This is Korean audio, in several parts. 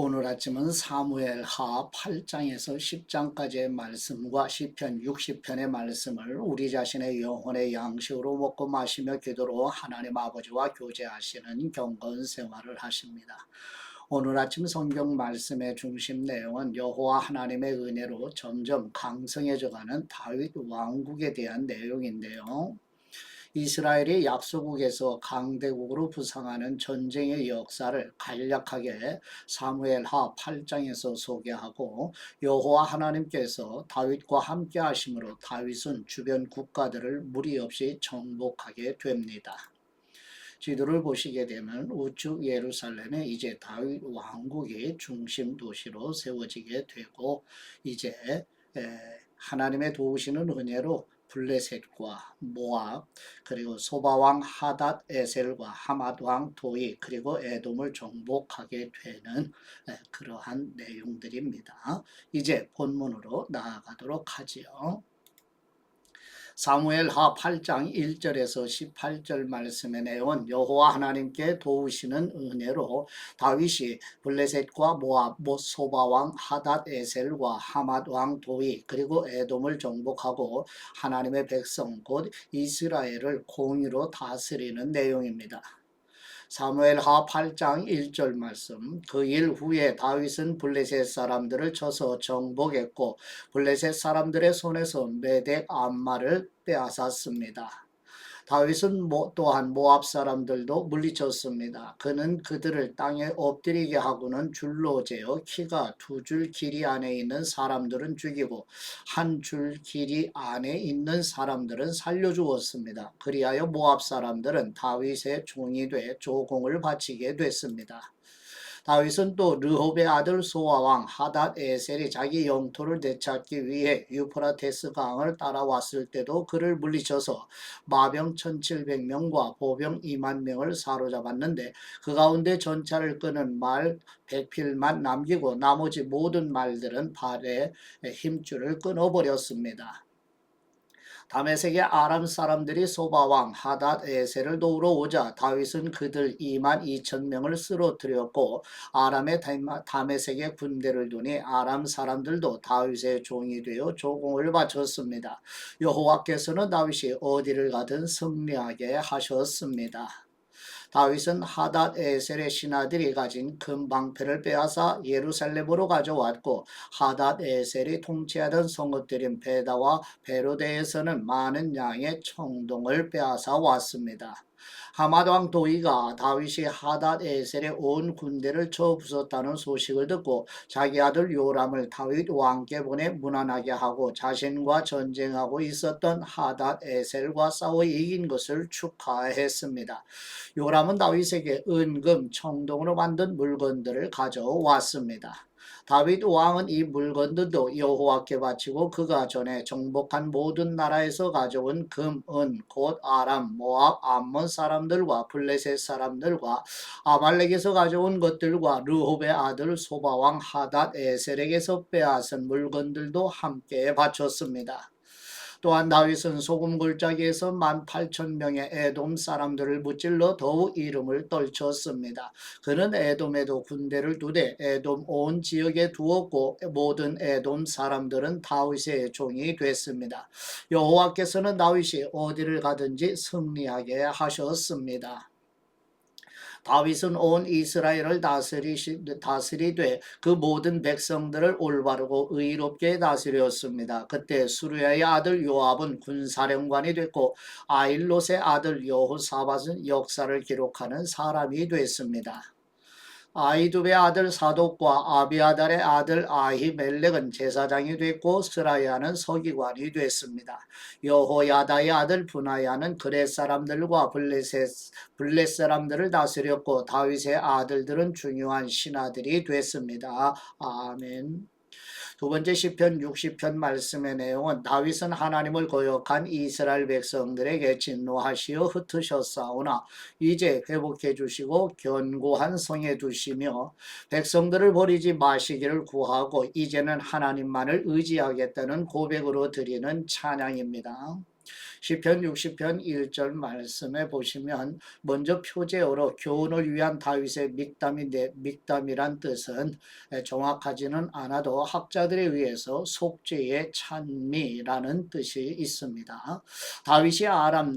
오늘 아침은 사무엘하 8장에서 10장까지의 말씀과 시편 60편의 말씀을 우리 자신의 영혼의 양식으로 먹고 마시며 기도로 하나님 아버지와 교제하시는 경건 생활을 하십니다. 오늘 아침 성경 말씀의 중심 내용은 여호와 하나님의 은혜로 점점 강성해져가는 다윗 왕국에 대한 내용인데요. 이스라엘이 약소국에서 강대국으로 부상하는 전쟁의 역사를 간략하게 사무엘하 8장에서 소개하고 여호와 하나님께서 다윗과 함께 하심으로 다윗은 주변 국가들을 무리 없이 정복하게 됩니다. 지도를 보시게 되면 우측 예루살렘에 이제 다윗 왕국이 중심 도시로 세워지게 되고 이제 하나님의 도우시는 은혜로 블레셋과 모압 그리고 소바왕 하닷 에셀과 하맛왕 도이 그리고 에돔을 정복하게 되는 그러한 내용들입니다. 이제 본문으로 나아가도록 하지요. 사무엘하 8장 1절에서 18절 말씀의 내용은 여호와 하나님께 도우시는 은혜로 다윗이 블레셋과 모압, 소바왕 하닷 에셀과 하맛왕 도이 그리고 에돔을 정복하고 하나님의 백성 곧 이스라엘을 공의로 다스리는 내용입니다. 사무엘하 8장 1절 말씀. 그 일 후에 다윗은 블레셋 사람들을 쳐서 정복했고 블레셋 사람들의 손에서 메덱 암마를 빼앗았습니다. 다윗은 또한 모압 사람들도 물리쳤습니다. 그는 그들을 땅에 엎드리게 하고는 줄로 재어 키가 2줄 길이 안에 있는 사람들은 죽이고 1줄 길이 안에 있는 사람들은 살려주었습니다. 그리하여 모압 사람들은 다윗의 종이 돼 조공을 바치게 됐습니다. 다윗은 또 르홉의 아들 소아왕 하닷 에셀이 자기 영토를 되찾기 위해 유프라테스 강을 따라왔을 때도 그를 물리쳐서 마병 1700명과 보병 2만 명을 사로잡았는데 그 가운데 전차를 끄는 말 100필만 남기고 나머지 모든 말들은 발에 힘줄을 끊어버렸습니다. 다메섹의 아람 사람들이 소바왕 하닷 에셀을 도우러 오자 다윗은 그들 2만 2천 명을 쓰러뜨렸고 아람의 다메섹의 군대를 두니 아람 사람들도 다윗의 종이 되어 조공을 바쳤습니다. 여호와께서는 다윗이 어디를 가든 승리하게 하셨습니다. 다윗은 하닷 에셀의 신하들이 가진 금 방패를 빼앗아 예루살렘으로 가져왔고 하닷 에셀이 통치하던 성읍들인 베다와 베로데에서는 많은 양의 청동을 빼앗아 왔습니다. 하맛왕 도이가 다윗이 하닷 에셀의 온 군대를 쳐 부쉈다는 소식을 듣고 자기 아들 요람을 다윗 왕께 보내 문안하게 하고 자신과 전쟁하고 있었던 하닷 에셀과 싸워 이긴 것을 축하했습니다. 요람은 다윗에게 은금, 청동으로 만든 물건들을 가져왔습니다. 다윗 왕은 이 물건들도 여호와께 바치고 그가 전에 정복한 모든 나라에서 가져온 금, 은, 곧 아람, 모압, 암몬 사람들과 블레셋 사람들과 아말렉에서 가져온 것들과 르홉의 아들 소바왕 하닷 에셀에게서 빼앗은 물건들도 함께 바쳤습니다. 또한 다윗은 소금 골짜기에서 18,000명의 에돔 사람들을 무찔러 더욱 이름을 떨쳤습니다. 그는 에돔에도 군대를 두되 에돔 온 지역에 두었고 모든 에돔 사람들은 다윗의 종이 됐습니다. 여호와께서는 다윗이 어디를 가든지 승리하게 하셨습니다. 다윗은 온 이스라엘을 다스리되 그 모든 백성들을 올바르고 의롭게 다스렸습니다. 그때 수르야의 아들 요압은 군사령관이 됐고 아일롯의 아들 여호사밧은 역사를 기록하는 사람이 됐습니다. 아이두베의 아들 사독과 아비아달의 아들 아히멜렉은 제사장이 됐고 스라야는 서기관이 됐습니다. 여호야다의 아들 분하야는 그렛 사람들과 블렛 사람들을 다스렸고 다윗의 아들들은 중요한 신하들이 됐습니다. 아멘. 두 번째 시편 60편 말씀의 내용은 다윗은 하나님을 거역한 이스라엘 백성들에게 진노하시어 흩으셨사오나 이제 회복해 주시고 견고한 성에 두시며 백성들을 버리지 마시기를 구하고 이제는 하나님만을 의지하겠다는 고백으로 드리는 찬양입니다. 시편 60편 1절 말씀에 보시면 먼저 표제어로 교훈을 위한 다윗의 믹담이란 뜻은 정확하지는 않아도 학자들에 의해서 속죄의 찬미라는 뜻이 있습니다. 다윗이 아람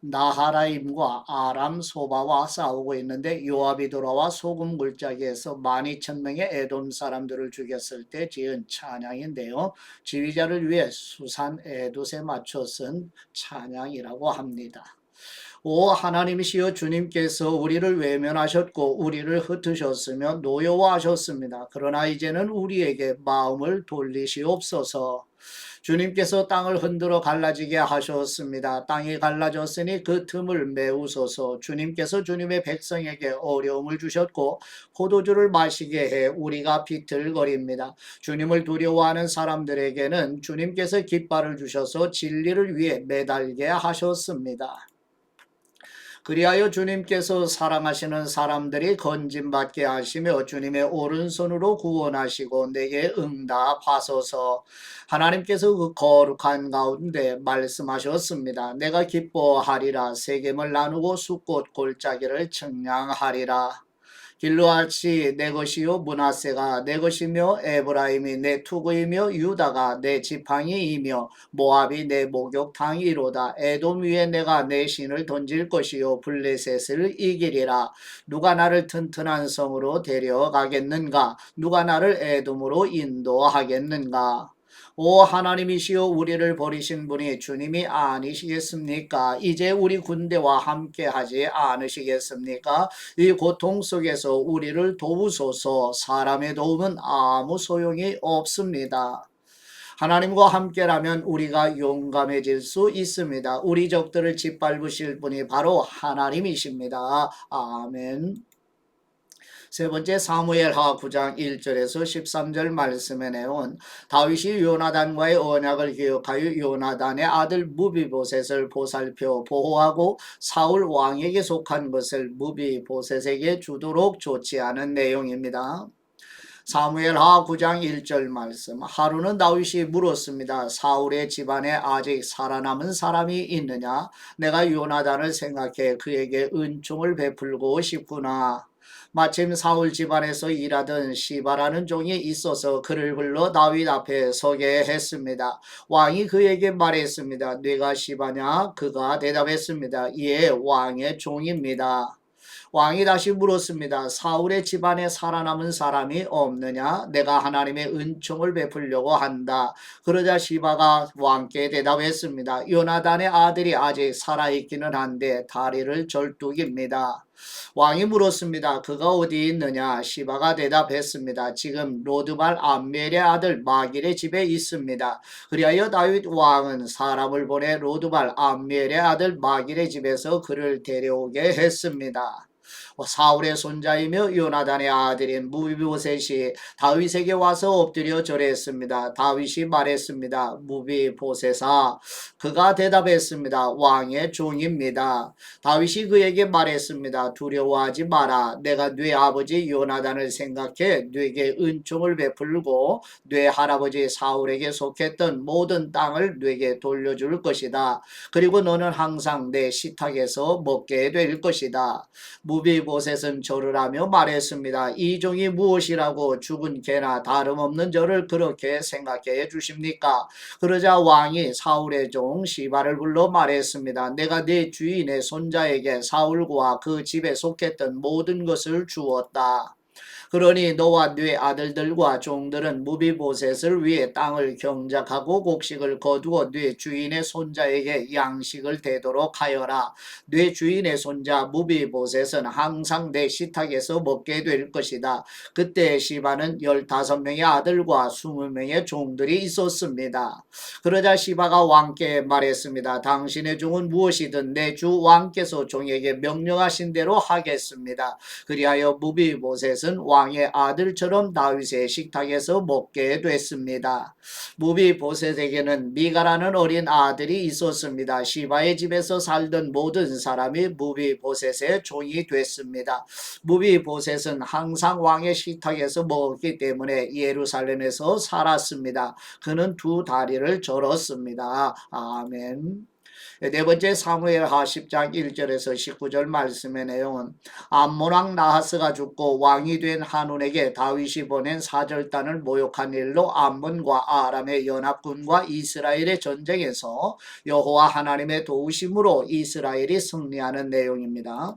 나하라임과 아람 소바와 싸우고 있는데 요압이 돌아와 소금 물자기에서 12,000명의 에돔 사람들을 죽였을 때 지은 찬양인데요. 지휘자를 위해 수산 에돛에 맞춰 쓴 찬양이라고 합니다. 오 하나님이시여 주님께서 우리를 외면하셨고 우리를 흩으셨으며 노여워하셨습니다. 그러나 이제는 우리에게 마음을 돌리시옵소서. 주님께서 땅을 흔들어 갈라지게 하셨습니다. 땅이 갈라졌으니 그 틈을 메우소서. 주님께서 주님의 백성에게 어려움을 주셨고 포도주를 마시게 해 우리가 비틀거립니다. 주님을 두려워하는 사람들에게는 주님께서 깃발을 주셔서 진리를 위해 매달게 하셨습니다. 그리하여 주님께서 사랑하시는 사람들이 건짐받게 하시며 주님의 오른손으로 구원하시고 내게 응답하소서. 하나님께서 그 거룩한 가운데 말씀하셨습니다. 내가 기뻐하리라. 세겜을 나누고 숫꽃 골짜기를 청량하리라. 길르앗이 내 것이요 므낫세가 내 것이며 에브라임이 내 투구이며 유다가 내 지팡이이며 모압이 내 목욕탕이로다. 에돔 위에 내가 내 신을 던질 것이요 블레셋을 이기리라. 누가 나를 튼튼한 성으로 데려가겠는가? 누가 나를 에돔으로 인도하겠는가? 오 하나님이시여 우리를 버리신 분이 주님이 아니시겠습니까? 이제 우리 군대와 함께 하지 않으시겠습니까? 이 고통 속에서 우리를 도우소서. 사람의 도움은 아무 소용이 없습니다. 하나님과 함께라면 우리가 용감해질 수 있습니다. 우리 적들을 짓밟으실 분이 바로 하나님이십니다. 아멘. 세 번째 사무엘하 9장 1절에서 13절 말씀에 내온 다윗이 요나단과의 언약을 기억하여 요나단의 아들 무비보셋을 보살펴 보호하고 사울 왕에게 속한 것을 무비보셋에게 주도록 조치하는 내용입니다. 사무엘하 9장 1절 말씀. 하루는 다윗이 물었습니다. 사울의 집안에 아직 살아남은 사람이 있느냐? 내가 요나단을 생각해 그에게 은총을 베풀고 싶구나. 마침 사울 집안에서 일하던 시바라는 종이 있어서 그를 불러 다윗 앞에 서게 했습니다. 왕이 그에게 말했습니다. 네가 시바냐? 그가 대답했습니다. 예, 왕의 종입니다. 왕이 다시 물었습니다. 사울의 집안에 살아남은 사람이 없느냐? 내가 하나님의 은총을 베풀려고 한다. 그러자 시바가 왕께 대답했습니다. 요나단의 아들이 아직 살아있기는 한데 다리를 절뚝입니다. 왕이 물었습니다. 그가 어디 있느냐? 시바가 대답했습니다. 지금 로드발 암멜의 아들 마길의 집에 있습니다. 그리하여 다윗 왕은 사람을 보내 로드발 암멜의 아들 마길의 집에서 그를 데려오게 했습니다. 사울의 손자이며 요나단의 아들인 무비보셋이 다윗에게 와서 엎드려 절했습니다. 다윗이 말했습니다. 무비보셋아, 그가 대답했습니다. 왕의 종입니다. 다윗이 그에게 말했습니다. 두려워하지 마라. 내가 네 아버지 요나단을 생각해 네게 은총을 베풀고 네 할아버지 사울에게 속했던 모든 땅을 네게 돌려줄 것이다. 그리고 너는 항상 내 식탁에서 먹게 될 것이다. 무비보셋은 절을 하며 말했습니다. 이 종이 무엇이라고 죽은 개나 다름없는 저를 그렇게 생각해 주십니까? 그러자 왕이 사울의 종 시바를 불러 말했습니다. 내가 네 주인의 손자에게 사울과 그 집에 속했던 모든 것을 주었다. 그러니 너와 네 아들들과 종들은 무비보셋을 위해 땅을 경작하고 곡식을 거두어 네 주인의 손자에게 양식을 대도록 하여라. 네 주인의 손자 무비보셋은 항상 내 식탁에서 먹게 될 것이다. 그때 시바는 15명의 아들과 20명의 종들이 있었습니다. 그러자 시바가 왕께 말했습니다. 당신의 종은 무엇이든 내 주 왕께서 종에게 명령하신 대로 하겠습니다. 그리하여 무비보셋은 왕의 아들처럼 다윗의 식탁에서 먹게 됐습니다. 무비보셋에게는 미가라는 어린 아들이 있었습니다. 시바의 집에서 살던 모든 사람이 무비보셋의 종이 됐습니다. 무비보셋은 항상 왕의 식탁에서 먹었기 때문에 예루살렘에서 살았습니다. 그는 두 다리를 절었습니다. 아멘. 네 번째 사무엘하 10장 1절에서 19절 말씀의 내용은 암몬 왕 나하스가 죽고 왕이 된 한운에게 다윗이 보낸 사절단을 모욕한 일로 암몬과 아람의 연합군과 이스라엘의 전쟁에서 여호와 하나님의 도우심으로 이스라엘이 승리하는 내용입니다.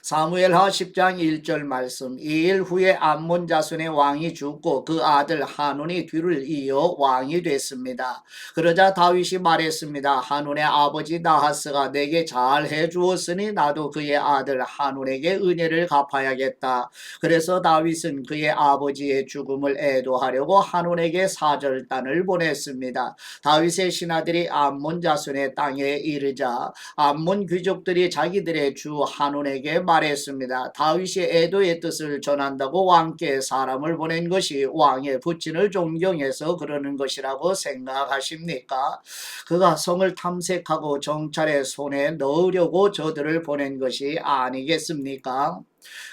사무엘하 10장 1절 말씀. 2일 후에 암몬 자손의 왕이 죽고 그 아들 한운이 뒤를 이어 왕이 됐습니다. 그러자 다윗이 말했습니다. 한운의 아버지 나하스가 내게 잘 해주었으니 나도 그의 아들 한운에게 은혜를 갚아야겠다. 그래서 다윗은 그의 아버지의 죽음을 애도하려고 한운에게 사절단을 보냈습니다. 다윗의 신하들이 암몬 자손의 땅에 이르자 암몬 귀족들이 자기들의 주 한운에게 말했습니다. 다윗이 애도의 뜻을 전한다고 왕께 사람을 보낸 것이 왕의 부친을 존경해서 그러는 것이라고 생각하십니까? 그가 성을 탐색하고 정찰의 손에 넣으려고 저들을 보낸 것이 아니겠습니까?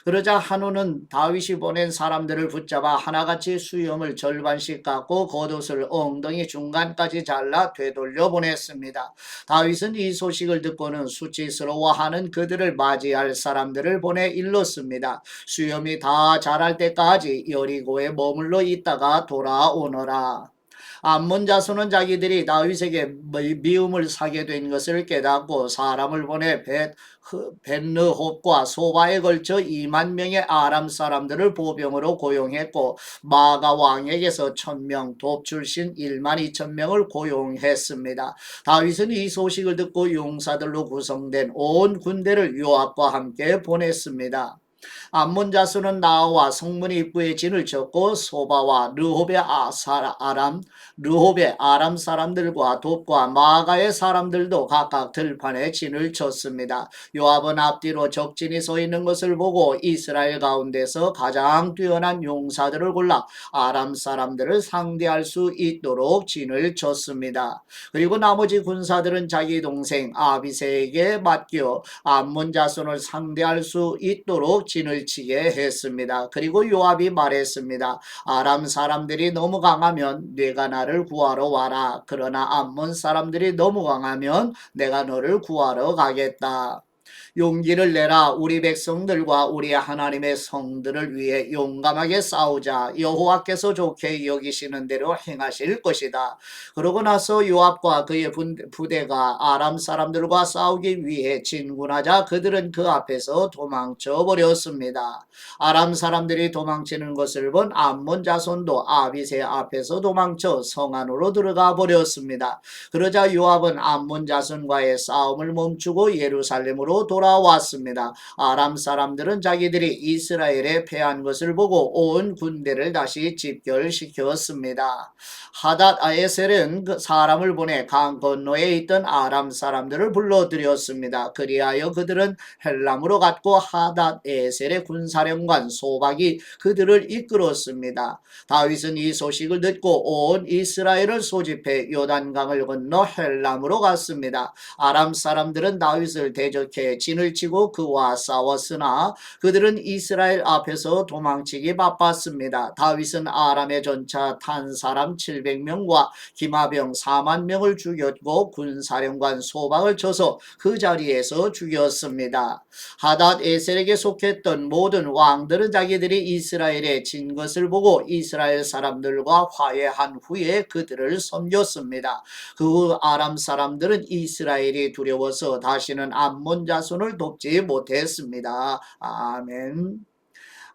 그러자 한우는 다윗이 보낸 사람들을 붙잡아 하나같이 수염을 절반씩 깎고 겉옷을 엉덩이 중간까지 잘라 되돌려 보냈습니다. 다윗은 이 소식을 듣고는 수치스러워하는 그들을 맞이할 사람들을 보내 일렀습니다. 수염이 다 자랄 때까지 여리고에 머물러 있다가 돌아오너라. 암몬 자손은 자기들이 다윗에게 미움을 사게 된 것을 깨닫고 사람을 보내 벳르홉과 소바에 걸쳐 2만 명의 아람 사람들을 보병으로 고용했고 마가 왕에게서 1000명, 돕 출신 1만 2천 명을 고용했습니다. 다윗은 이 소식을 듣고 용사들로 구성된 온 군대를 요압과 함께 보냈습니다. 암몬 자손은 나와 성문 입구에 진을 쳤고 소바와 르홉의 아람 사람들과 돕과 마가의 사람들도 각각 들판에 진을 쳤습니다. 요압은 앞뒤로 적진이 서 있는 것을 보고 이스라엘 가운데서 가장 뛰어난 용사들을 골라 아람 사람들을 상대할 수 있도록 진을 쳤습니다. 그리고 나머지 군사들은 자기 동생 아비새에게 맡겨 암몬 자손을 상대할 수 있도록 진을 치게 했습니다. 그리고 요압이 말했습니다. 아람 사람들이 너무 강하면 네가 나를 구하러 와라. 그러나 암몬 사람들이 너무 강하면 내가 너를 구하러 가겠다. 용기를 내라. 우리 백성들과 우리 하나님의 성들을 위해 용감하게 싸우자. 여호와께서 좋게 여기시는 대로 행하실 것이다. 그러고 나서 요압과 그의 부대가 아람 사람들과 싸우기 위해 진군하자 그들은 그 앞에서 도망쳐 버렸습니다. 아람 사람들이 도망치는 것을 본 암몬 자손도 아비새 앞에서 도망쳐 성 안으로 들어가 버렸습니다. 그러자 요압은 암몬 자손과의 싸움을 멈추고 예루살렘으로 돌아왔습니다. 아람 사람들은 자기들이 이스라엘에 패한 것을 보고 온 군대를 다시 집결시켰습니다. 하닷 아에셀은 그 사람을 보내 강 건너에 있던 아람 사람들을 불러들였습니다. 그리하여 그들은 헬람으로 갔고 하닷 에셀의 군사령관 소박이 그들을 이끌었습니다. 다윗은 이 소식을 듣고 온 이스라엘을 소집해 요단강을 건너 헬람으로 갔습니다. 아람 사람들은 다윗을 대적해 진을 치고 그와 싸웠으나 그들은 이스라엘 앞에서 도망치기 바빴습니다. 다윗은 아람의 전차 탄 사람 700명과 기마병 4만 명을 죽였고 군사령관 소박을 쳐서 그 자리에서 죽였습니다. 하닷 에셀에게 속했던 모든 왕들은 자기들이 이스라엘에 진 것을 보고 이스라엘 사람들과 화해한 후에 그들을 섬겼습니다. 그 후 아람 사람들은 이스라엘이 두려워서 다시는 암몬 자손을 돕지 못했습니다. 아멘.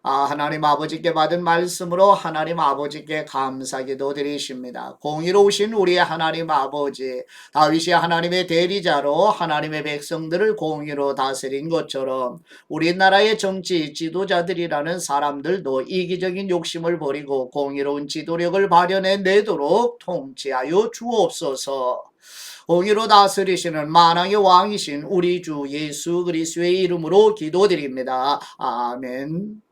하나님 아버지께 받은 말씀으로 하나님 아버지께 감사기도 드리십니다. 공의로우신 우리 하나님 아버지, 다윗이 하나님의 대리자로 하나님의 백성들을 공의로 다스린 것처럼 우리나라의 정치 지도자들이라는 사람들도 이기적인 욕심을 버리고 공의로운 지도력을 발현해 내도록 통치하여 주옵소서. 공의로 다스리시는 만왕의 왕이신 우리 주 예수 그리스도의 이름으로 기도드립니다. 아멘.